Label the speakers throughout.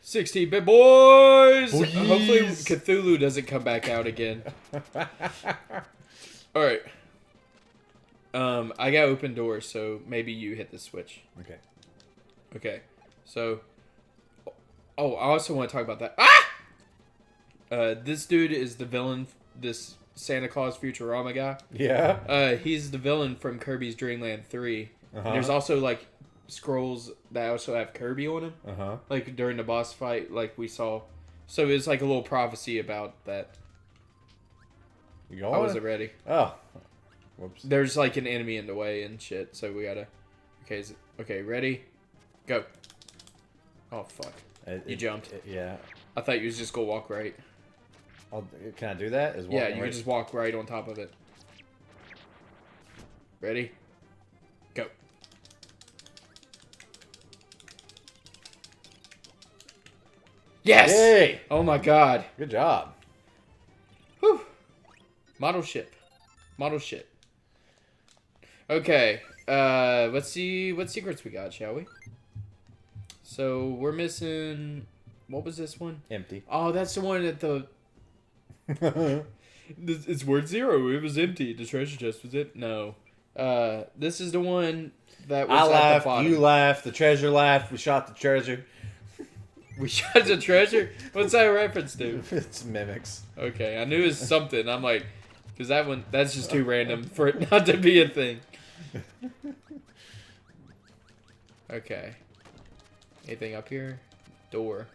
Speaker 1: 16-bit boys!
Speaker 2: Boys.
Speaker 1: Hopefully Cthulhu doesn't come back out again. Alright. I got open doors, so maybe you hit the switch.
Speaker 2: Okay.
Speaker 1: Okay. So... Oh, I also want to talk about that. Ah! This dude is the villain, this Santa Claus Futurama guy.
Speaker 2: Yeah.
Speaker 1: He's the villain from Kirby's Dream Land 3.
Speaker 2: Uh-huh.
Speaker 1: And there's also, like, scrolls that also have Kirby on them.
Speaker 2: Uh-huh.
Speaker 1: Like, during the boss fight, like we saw. So it's like a little prophecy about that.
Speaker 2: You going?
Speaker 1: I wasn't ready.
Speaker 2: Oh. Whoops.
Speaker 1: There's, like, an enemy in the way and shit, so we gotta... Okay, ready? Go. Oh, fuck. You jumped.
Speaker 2: Yeah.
Speaker 1: I thought you was just gonna walk right.
Speaker 2: Can I do that?
Speaker 1: Yeah, you can just walk right on top of it. Ready? Go. Yes!
Speaker 2: Yay!
Speaker 1: Oh my god.
Speaker 2: Good job.
Speaker 1: Whew. Model ship. Model ship. Okay. Let's see what secrets we got, shall we? So, we're missing... What was this one?
Speaker 2: Empty.
Speaker 1: Oh, that's the one at the... It's word 0. It was empty. The treasure chest was it? No. This is the one that was
Speaker 2: I
Speaker 1: at
Speaker 2: laughed,
Speaker 1: the bottom.
Speaker 2: you laughed, the treasure laughed, we shot the treasure.
Speaker 1: We shot the treasure? What's that a reference to?
Speaker 2: It's mimics.
Speaker 1: Okay, I knew it was something. I'm like... Because that's just too random for it not to be a thing. Okay. Anything up here? Door.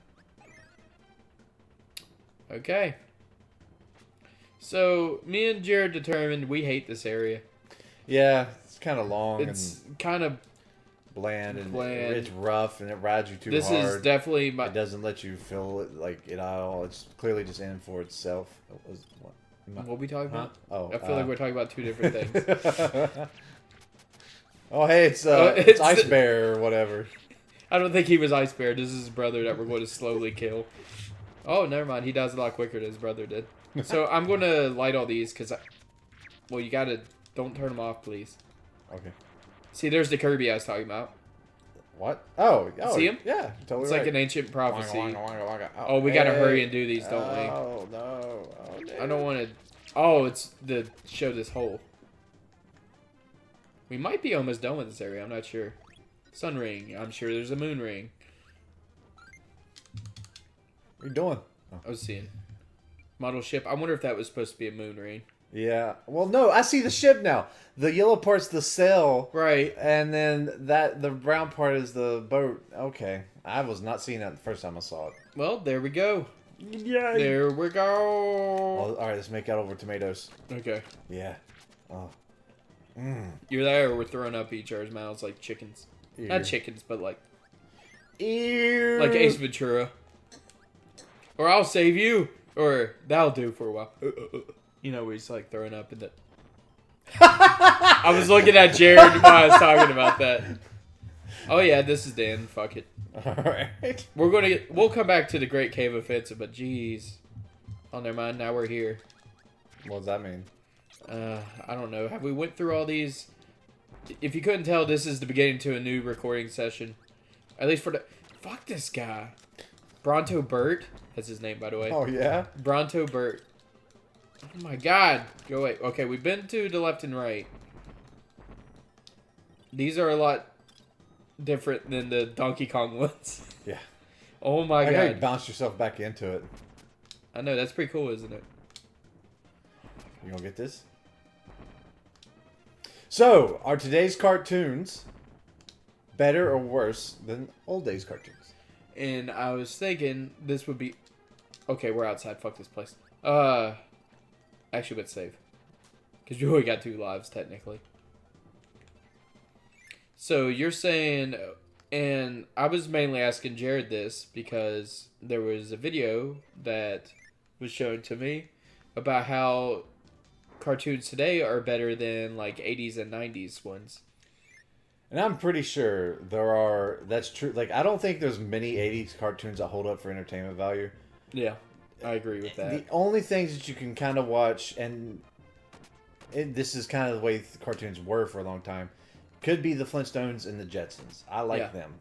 Speaker 1: Okay. So, me and Jared determined we hate this area.
Speaker 2: Yeah, it's kind of long
Speaker 1: It's kind of
Speaker 2: bland and
Speaker 1: bland.
Speaker 2: it's rough and it rides you too
Speaker 1: This
Speaker 2: hard.
Speaker 1: is definitely my...
Speaker 2: It doesn't let you feel it like it at all. It's clearly just in for itself.
Speaker 1: What are we talking about?
Speaker 2: Oh,
Speaker 1: I feel like we're talking about two different things.
Speaker 2: Oh, hey, it's Ice Bear or whatever.
Speaker 1: I don't think he was Ice Bear. This is his brother that we're going to slowly kill. Oh, never mind. He dies a lot quicker than his brother did. So I'm going to light all these because... Well, you got to... Don't turn them off, please.
Speaker 2: Okay.
Speaker 1: See, there's the Kirby I was talking about.
Speaker 2: What? Oh,
Speaker 1: See him?
Speaker 2: Yeah, totally
Speaker 1: It's
Speaker 2: right.
Speaker 1: like an ancient prophecy.
Speaker 2: Wanga, wanga, wanga.
Speaker 1: Oh, we got to hurry and do these, don't we?
Speaker 2: Oh, no. Oh, no.
Speaker 1: I don't want to... Oh, it's the show this hole. We might be almost done with this area. I'm not sure. Sun ring. I'm sure there's a moon ring.
Speaker 2: What are you doing? Oh.
Speaker 1: I was seeing. Model ship. I wonder if that was supposed to be a moon ring.
Speaker 2: Yeah. Well, no, I see the ship now. The yellow part's the sail.
Speaker 1: Right.
Speaker 2: And then the brown part is the boat. Okay. I was not seeing that the first time I saw it.
Speaker 1: Well, there we go.
Speaker 2: Yeah.
Speaker 1: There we go.
Speaker 2: Well, all right, let's make out over tomatoes.
Speaker 1: Okay.
Speaker 2: Yeah. Oh.
Speaker 1: You're there. We're throwing up each other's mouths like chickens.
Speaker 2: Ew.
Speaker 1: Not chickens, but like
Speaker 2: Ew.
Speaker 1: Ace Ventura. Or I'll save you. Or that'll do for a while. You know, where he's like throwing up in the... I was looking at Jared while I was talking about that. Oh yeah, this is Dan. Fuck it.
Speaker 2: All right.
Speaker 1: We'll come back to the Great Cave Offensive, but jeez. Oh, never mind. Now we're here.
Speaker 2: What does that mean?
Speaker 1: I don't know. Have we went through all these? If you couldn't tell, this is the beginning to a new recording session. At least for the... Fuck this guy. Bronto Burt. That's his name, by the way.
Speaker 2: Oh, yeah?
Speaker 1: Bronto Burt. Oh my god. Go away. Okay, we've been to the left and right. These are a lot different than the Donkey Kong ones.
Speaker 2: Yeah.
Speaker 1: Oh my
Speaker 2: I gotta
Speaker 1: god.
Speaker 2: bounce yourself back into it.
Speaker 1: I know, that's pretty cool, isn't it?
Speaker 2: You gonna get this? So, are today's cartoons better or worse than old days cartoons?
Speaker 1: And I was thinking this would be... Okay, we're outside. Fuck this place. Actually, let's save. Because we only got 2 lives, technically. So, you're saying... And I was mainly asking Jared this because there was a video that was shown to me about how cartoons today are better than, like, 80s and 90s ones.
Speaker 2: And I'm pretty sure there are... That's true. Like, I don't think there's many 80s cartoons that hold up for entertainment value.
Speaker 1: Yeah, I agree with that.
Speaker 2: The only things that you can kind of watch, and this is kind of the way the cartoons were for a long time, could be the Flintstones and the Jetsons. I like them.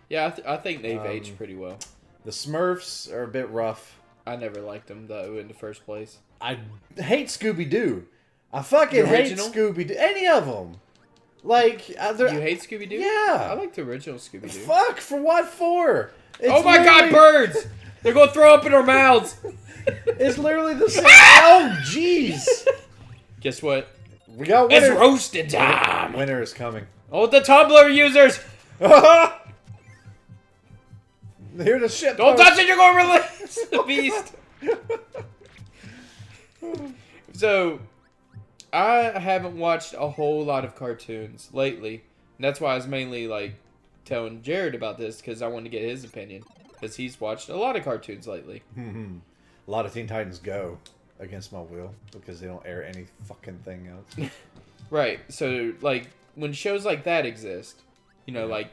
Speaker 1: Yeah, I think they've aged pretty well.
Speaker 2: The Smurfs are a bit rough.
Speaker 1: I never liked them though in the first place.
Speaker 2: I hate Scooby Doo. I fucking hate Scooby Doo. Any of them. Like,
Speaker 1: you hate Scooby Doo?
Speaker 2: Yeah.
Speaker 1: I like the original Scooby Doo.
Speaker 2: Fuck, for what for? It's
Speaker 1: oh my god, birds! They're gonna throw up in our mouths!
Speaker 2: It's literally the same. Oh, jeez.
Speaker 1: Guess what?
Speaker 2: We got winner.
Speaker 1: It's roasted time!
Speaker 2: Winter is coming.
Speaker 1: Oh, the Tumblr users!
Speaker 2: Here's the shit.
Speaker 1: Don't touch it, you're gonna release the beast! So, I haven't watched a whole lot of cartoons lately. And that's why I was mainly, like, telling Jared about this, because I wanted to get his opinion. Because he's watched a lot of cartoons lately.
Speaker 2: A lot of Teen Titans Go against my will, because they don't air any fucking thing else.
Speaker 1: Right. So, like, when shows like that exist, you know, like,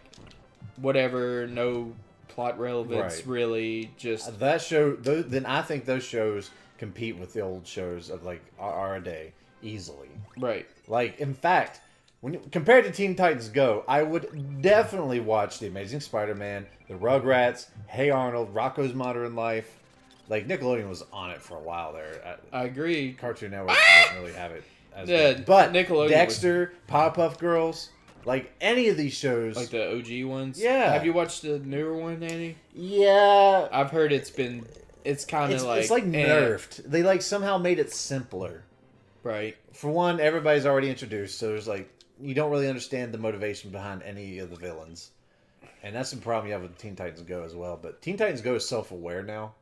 Speaker 1: whatever, no plot relevance, really, just...
Speaker 2: That show, then I think those shows compete with the old shows of, like, our day, easily.
Speaker 1: Right.
Speaker 2: Like, in fact, when compared to Teen Titans Go, I would definitely watch The Amazing Spider-Man, The Rugrats, Hey Arnold, Rocko's Modern Life. Like, Nickelodeon was on it for a while there.
Speaker 1: I agree.
Speaker 2: Cartoon Network didn't really have it as
Speaker 1: Yeah,
Speaker 2: good. But
Speaker 1: Nickelodeon
Speaker 2: Dexter, Powerpuff Girls, like, any of these shows.
Speaker 1: Like the OG ones?
Speaker 2: Yeah.
Speaker 1: Have you watched the newer one, Annie?
Speaker 2: Yeah.
Speaker 1: I've heard it's kind of like...
Speaker 2: It's like nerfed. They, like, somehow made it simpler.
Speaker 1: Right.
Speaker 2: For one, everybody's already introduced, so there's, like, you don't really understand the motivation behind any of the villains. And that's the problem you have with Teen Titans Go as well. But Teen Titans Go is self-aware now.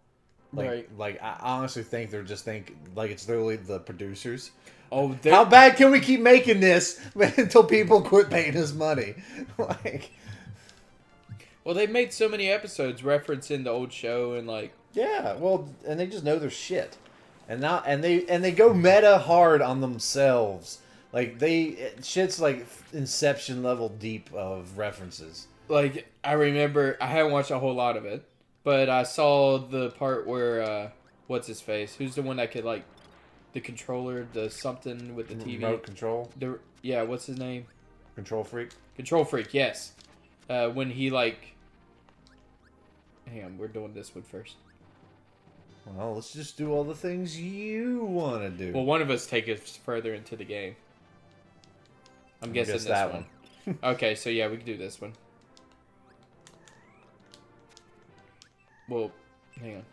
Speaker 2: Like,
Speaker 1: right.
Speaker 2: Like, I honestly think they're just like, it's literally the producers.
Speaker 1: Oh,
Speaker 2: how bad can we keep making this until people quit paying us money? Like,
Speaker 1: well, they've made so many episodes referencing the old show and like...
Speaker 2: Yeah, well, and they just know their shit. And they go meta hard on themselves. Like, shit's like Inception level deep of references.
Speaker 1: Like, I remember, I haven't watched a whole lot of it, but I saw the part where, what's his face? Who's the one that could, like, the controller, the something with the TV?
Speaker 2: Remote control?
Speaker 1: Yeah, what's his name?
Speaker 2: Control Freak?
Speaker 1: Control Freak, yes. When he, like... Hang on, we're doing this one first.
Speaker 2: Well, let's just do all the things you want to do.
Speaker 1: Well, one of us take us further into the game. I'm guessing this one. Okay, so yeah, we can do this one. Well, hang on.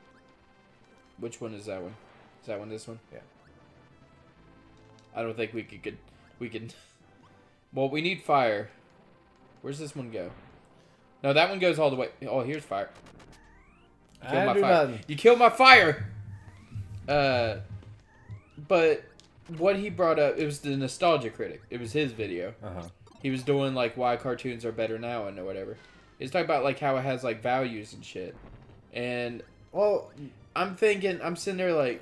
Speaker 1: Which one is that one? Is that one this one?
Speaker 2: Yeah.
Speaker 1: I don't think we can... Well, we need fire. Where's this one go? No, that one goes all the way... Oh, here's fire. You killed my fire. You killed my fire! But what he brought up, it was the Nostalgia Critic. It was his video. He was doing, like, why cartoons are better now and whatever. He's talking about, like, how it has, like, values and shit. And,
Speaker 2: well,
Speaker 1: I'm sitting there, like,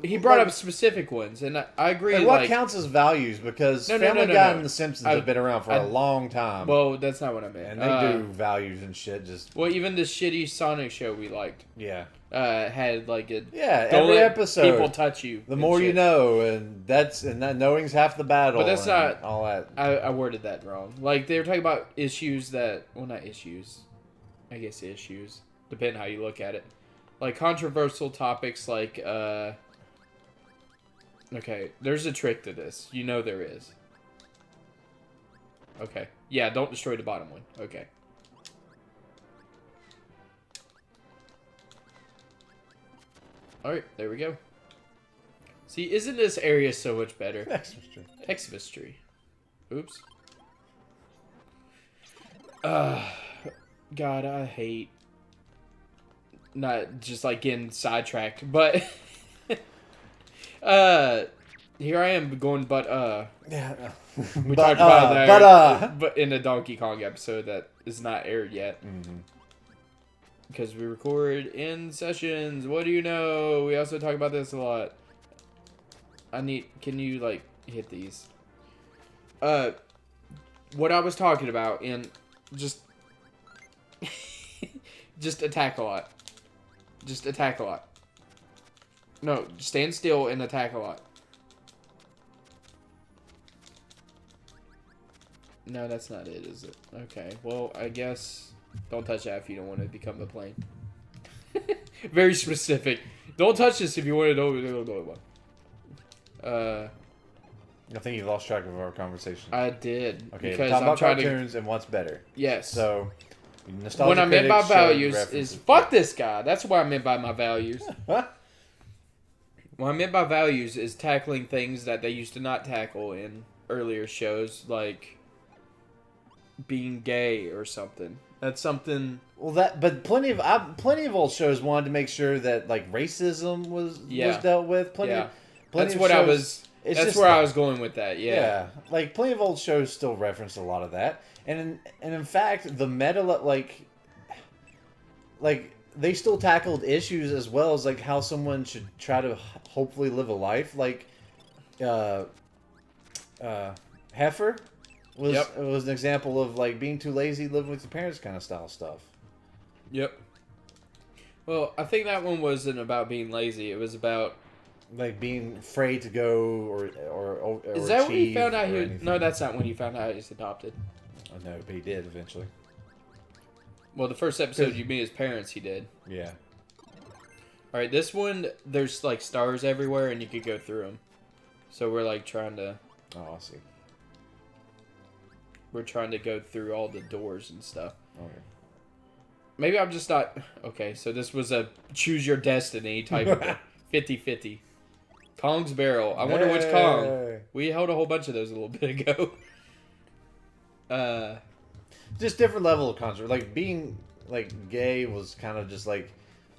Speaker 1: he brought up specific ones, and I agree.
Speaker 2: Like, what counts as values? Because Family Guy and The Simpsons have been around for a long time.
Speaker 1: Well, that's not what I meant.
Speaker 2: And they do values and shit. Just
Speaker 1: well, even the shitty Sonic show we liked.
Speaker 2: Yeah.
Speaker 1: Had like a
Speaker 2: every episode.
Speaker 1: People touch you.
Speaker 2: The more you know, and that knowing's half the battle.
Speaker 1: But that's not
Speaker 2: all that.
Speaker 1: I worded that wrong. Like they were talking about issues that, well, not issues. I guess issues, depending how you look at it. Like controversial topics, like okay, there's a trick to this. You know there is. Okay. Yeah, don't destroy the bottom one. Okay. Alright, there we go. See, isn't this area so much better? Xmas tree. Oops. God, I hate... Not just, like, getting sidetracked, but... here I am going,
Speaker 2: Yeah.
Speaker 1: We talked about that but in a Donkey Kong episode that is not aired yet. Because we record in sessions. What do you know? We also talk about this a lot. Can you, like, hit these? What I was talking about, and just... just attack a lot. Just attack a lot. No, stand still and attack a lot. No, that's not it, is it? Okay, well, I guess don't touch that if you don't want to become a plane. Very specific. Don't touch this if you want to know.
Speaker 2: I think you lost track of our conversation.
Speaker 1: I did.
Speaker 2: Okay,
Speaker 1: because
Speaker 2: talk
Speaker 1: I'm
Speaker 2: about
Speaker 1: trying
Speaker 2: cartoons and what's better.
Speaker 1: Yes.
Speaker 2: So, nostalgia
Speaker 1: what I meant by
Speaker 2: critics showed
Speaker 1: values is
Speaker 2: references.
Speaker 1: fuck this guy. That's what I meant by my values.
Speaker 2: Huh?
Speaker 1: What I meant by values is tackling things that they used to not tackle in earlier shows, like being gay or something. That's something.
Speaker 2: Well, but plenty of old shows wanted to make sure that like racism was dealt with. Plenty
Speaker 1: That's
Speaker 2: of
Speaker 1: what
Speaker 2: shows,
Speaker 1: I was.
Speaker 2: it's
Speaker 1: That's
Speaker 2: just
Speaker 1: where I
Speaker 2: like-
Speaker 1: was going with that. Yeah.
Speaker 2: like plenty of old shows still reference a lot of that, and in fact, the meta like they still tackled issues as well as like how someone should try to hopefully live a life. Like, Heifer was an example of like being too lazy, living with your parents kind of style stuff.
Speaker 1: Yep. Well, I think that one wasn't about being lazy. It was about.
Speaker 2: Like being afraid to go or
Speaker 1: Is that when he
Speaker 2: achieve
Speaker 1: found out
Speaker 2: or
Speaker 1: he was?
Speaker 2: anything.
Speaker 1: No, that's not when he found out he was adopted.
Speaker 2: Oh, no, but he did eventually.
Speaker 1: Well, the first episode you meet his parents, he did.
Speaker 2: Yeah.
Speaker 1: All right, this one there's like stars everywhere, and you could go through them. So we're like trying to.
Speaker 2: Oh, I see.
Speaker 1: We're trying to go through all the doors and stuff.
Speaker 2: Okay.
Speaker 1: Maybe I'm just not. Okay, so this was a choose your destiny type of 50-50. Kong's Barrel. I wonder which Kong.
Speaker 2: Yay.
Speaker 1: We held a whole bunch of those a little bit ago.
Speaker 2: Just different level of concert. Like being like gay was kind of just like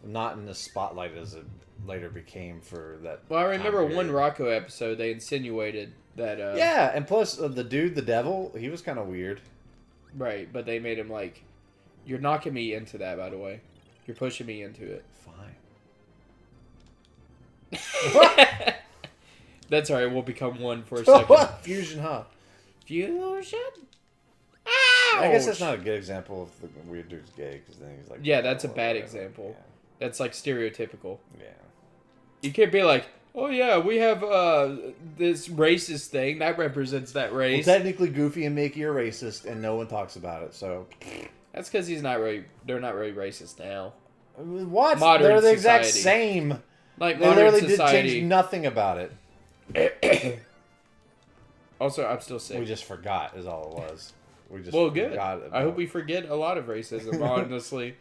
Speaker 2: not in the spotlight as it later became for that.
Speaker 1: Well, I remember
Speaker 2: time
Speaker 1: one
Speaker 2: period.
Speaker 1: Rocco episode they insinuated that.
Speaker 2: Yeah, and plus the dude, the devil, he was kind of weird.
Speaker 1: Right, but they made him like, you're knocking me into that. By the way, you're pushing me into it.
Speaker 2: Fine.
Speaker 1: That's alright. We'll become one for a second.
Speaker 2: Fusion, huh?
Speaker 1: Fusion.
Speaker 2: I guess that's not a good example of the weird dude's gay because then he's like.
Speaker 1: Yeah, that's a bad
Speaker 2: whatever.
Speaker 1: example. That's like stereotypical.
Speaker 2: Yeah.
Speaker 1: You can't be like, oh yeah, we have this racist thing that represents that
Speaker 2: Well,
Speaker 1: race.
Speaker 2: technically, Goofy and Mickey are racist, and no one talks about it. So.
Speaker 1: That's because he's not really. They're not really racist now.
Speaker 2: What?
Speaker 1: Modern
Speaker 2: They're the exact
Speaker 1: society.
Speaker 2: same.
Speaker 1: Like
Speaker 2: They
Speaker 1: modern
Speaker 2: literally
Speaker 1: society.
Speaker 2: did change nothing about it.
Speaker 1: Also, I'm still sick.
Speaker 2: We just forgot, is all it was. We just
Speaker 1: Well, good.
Speaker 2: forgot
Speaker 1: I
Speaker 2: about
Speaker 1: hope we forget a lot of racism, honestly.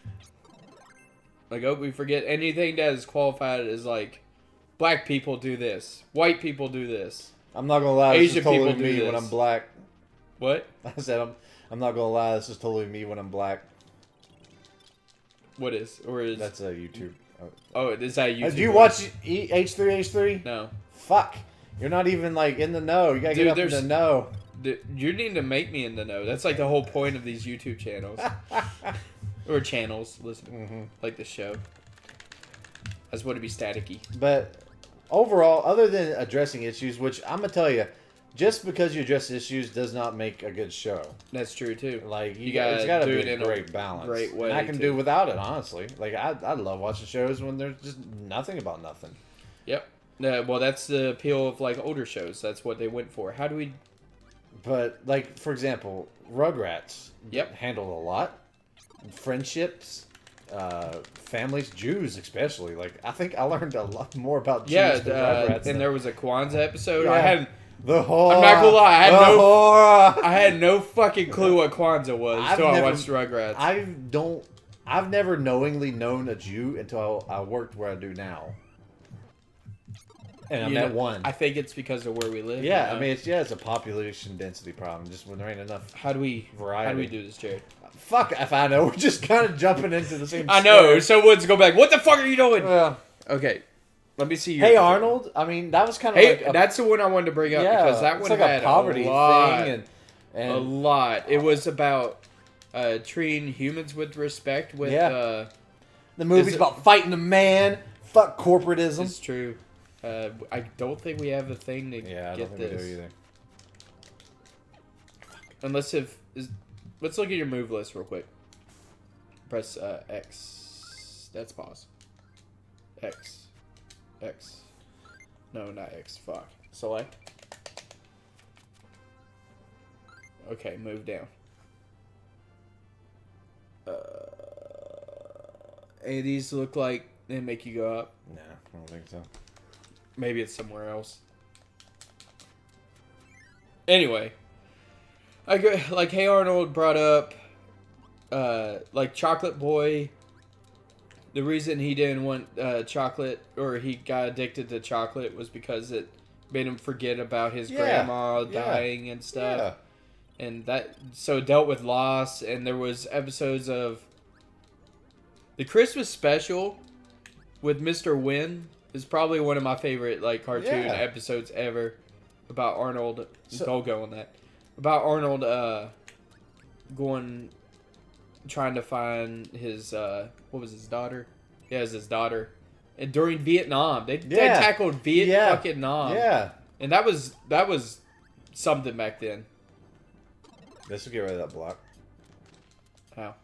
Speaker 1: Like, I hope we forget anything that is qualified as, like, black people do this, white people do this.
Speaker 2: I'm not gonna lie, this
Speaker 1: Asian
Speaker 2: is totally
Speaker 1: people do
Speaker 2: me when
Speaker 1: this.
Speaker 2: I'm black.
Speaker 1: What?
Speaker 2: I said I'm not gonna lie, this is totally me when I'm black.
Speaker 1: What is? Or is...
Speaker 2: That's a YouTube.
Speaker 1: Oh, is that YouTube?
Speaker 2: Do you watch H3H3?
Speaker 1: No.
Speaker 2: Fuck. You're not even like in the know. You gotta
Speaker 1: Dude,
Speaker 2: get up in
Speaker 1: there's-
Speaker 2: the know.
Speaker 1: You need to make me in the know. That's, like, the whole point of these YouTube channels. Or channels. Listen, like the show. I just want to be staticky.
Speaker 2: But overall, other than addressing issues, which I'm gonna tell you, just because you address issues does not make a good show.
Speaker 1: That's true, too.
Speaker 2: Like
Speaker 1: You gotta
Speaker 2: it's gotta
Speaker 1: do
Speaker 2: be
Speaker 1: it
Speaker 2: a
Speaker 1: in a
Speaker 2: great balance.
Speaker 1: great way,
Speaker 2: And I can
Speaker 1: too.
Speaker 2: do without it, honestly. Like I love watching shows when there's just nothing about nothing.
Speaker 1: Yep. Well, that's the appeal of, like, older shows. That's what they went for. How do we...
Speaker 2: But like for example, Rugrats
Speaker 1: Yep.
Speaker 2: handled a lot. Friendships, families, Jews especially. Like I think I learned a lot more about Jews
Speaker 1: Yeah,
Speaker 2: than Rugrats.
Speaker 1: and there was a Kwanzaa episode.
Speaker 2: Yeah.
Speaker 1: I had
Speaker 2: the horror.
Speaker 1: I'm not gonna lie, I had
Speaker 2: the
Speaker 1: no-
Speaker 2: horror.
Speaker 1: I had no fucking clue what Kwanzaa was
Speaker 2: I've
Speaker 1: until I
Speaker 2: never-
Speaker 1: watched Rugrats.
Speaker 2: I've never knowingly known a Jew until I worked where I do now. And I
Speaker 1: You
Speaker 2: met
Speaker 1: know,
Speaker 2: one.
Speaker 1: I think it's because of where we live.
Speaker 2: Yeah,
Speaker 1: you know?
Speaker 2: I mean it's a population density problem. Just when there ain't enough.
Speaker 1: how do we
Speaker 2: variety.
Speaker 1: do this, Jared?
Speaker 2: Fuck if I know. We're just kind of jumping into the same.
Speaker 1: I know.
Speaker 2: story.
Speaker 1: Someone's go back. What the fuck are you doing?
Speaker 2: Yeah.
Speaker 1: Okay, let me see. Your
Speaker 2: Hey Arnold. I mean that was kind of
Speaker 1: Hey,
Speaker 2: like
Speaker 1: that's the one I wanted to bring up because that
Speaker 2: it's
Speaker 1: one
Speaker 2: like
Speaker 1: had
Speaker 2: a poverty
Speaker 1: a lot.
Speaker 2: thing and
Speaker 1: A lot. It was about treating humans with respect. With
Speaker 2: Yeah. the movie's
Speaker 1: Is it-
Speaker 2: about fighting the man. Fuck corporatism.
Speaker 1: it's true. I don't think we have a thing to
Speaker 2: Yeah, I
Speaker 1: get
Speaker 2: don't think
Speaker 1: this.
Speaker 2: we do either.
Speaker 1: Unless let's look at your move list real quick. Press X. That's pause. X. X. No, not X. Fuck. Select. Okay, move down. And these look like and make you go up.
Speaker 2: Nah, I don't think so.
Speaker 1: Maybe it's somewhere else. Anyway, like Hey Arnold brought up, like Chocolate Boy. The reason he didn't want chocolate, or he got addicted to chocolate, was because it made him forget about his grandma dying and stuff. And that, so it dealt with loss. And there was episodes of the Christmas special with Mr. Wynn is probably one of my favorite like cartoon episodes ever, about Arnold. Don't go on that. About Arnold trying to find his what was his daughter? Yeah, it was his daughter. And during Vietnam, they tackled Vietnam.
Speaker 2: Yeah,
Speaker 1: and that was something back then.
Speaker 2: This will get rid of that block.
Speaker 1: How?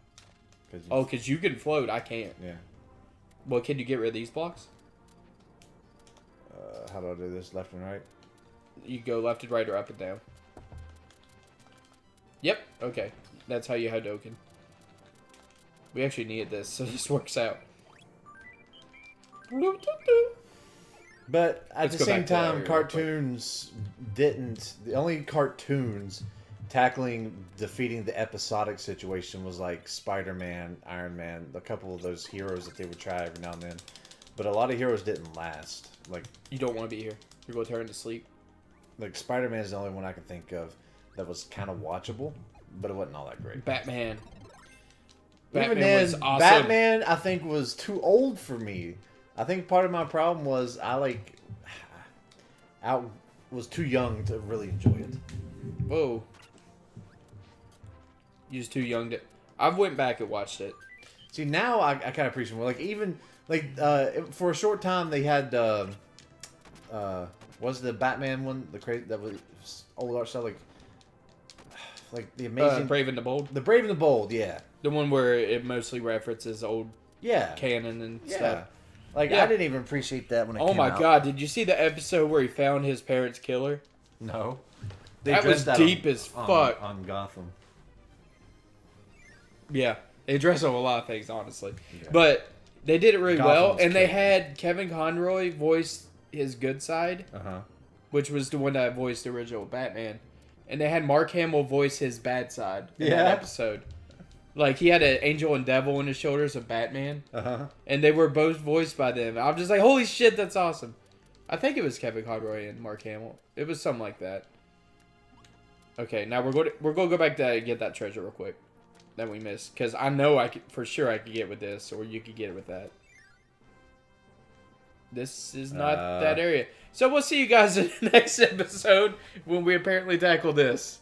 Speaker 1: Because you can float. I can't.
Speaker 2: Yeah.
Speaker 1: Well, can you get rid of these blocks?
Speaker 2: How do I do this? Left and right?
Speaker 1: You go left and right or up and down. Yep. Okay. That's how you Hadouken. We actually needed this, so this works out.
Speaker 2: But at the same time, cartoons didn't... The only cartoons tackling defeating the episodic situation was like Spider-Man, Iron Man, a couple of those heroes that they would try every now and then. But a lot of heroes didn't last. Like,
Speaker 1: you don't want to be here. You're going to turn to sleep.
Speaker 2: Like, Spider-Man is the only one I can think of that was kind of watchable, but it wasn't all that great.
Speaker 1: Batman
Speaker 2: Even then,
Speaker 1: was awesome.
Speaker 2: Batman, I think, was too old for me. I think part of my problem was I was too young to really enjoy it.
Speaker 1: Whoa. You're just too young to... I went back and watched it.
Speaker 2: See, now I kind of appreciate it more. Like, even... Like, for a short time, they had... was the Batman one? The crazy... That was old art style, like the amazing...
Speaker 1: Brave and the Bold?
Speaker 2: The Brave and the Bold, yeah.
Speaker 1: The one where it mostly references old canon and stuff.
Speaker 2: Like, I didn't even appreciate that when it came out.
Speaker 1: Oh my god, did you see the episode where he found his parents' killer?
Speaker 2: No.
Speaker 1: That was deep as fuck.
Speaker 2: On Gotham.
Speaker 1: Yeah. They addressed a lot of things, honestly. Yeah. But they did it really well. And they had Kevin Conroy voice his good side. Which was the one that voiced the original Batman. And they had Mark Hamill voice his bad side in that episode. Like, he had an angel and devil on his shoulders of Batman. And they were both voiced by them. I'm just like, holy shit, that's awesome. I think it was Kevin Conroy and Mark Hamill. It was something like that. Okay, now we're going to go back to get that treasure real quick that we missed. Because I know for sure I could get with this, or you could get it with that. This is not that area. So we'll see you guys in the next episode when we apparently tackle this.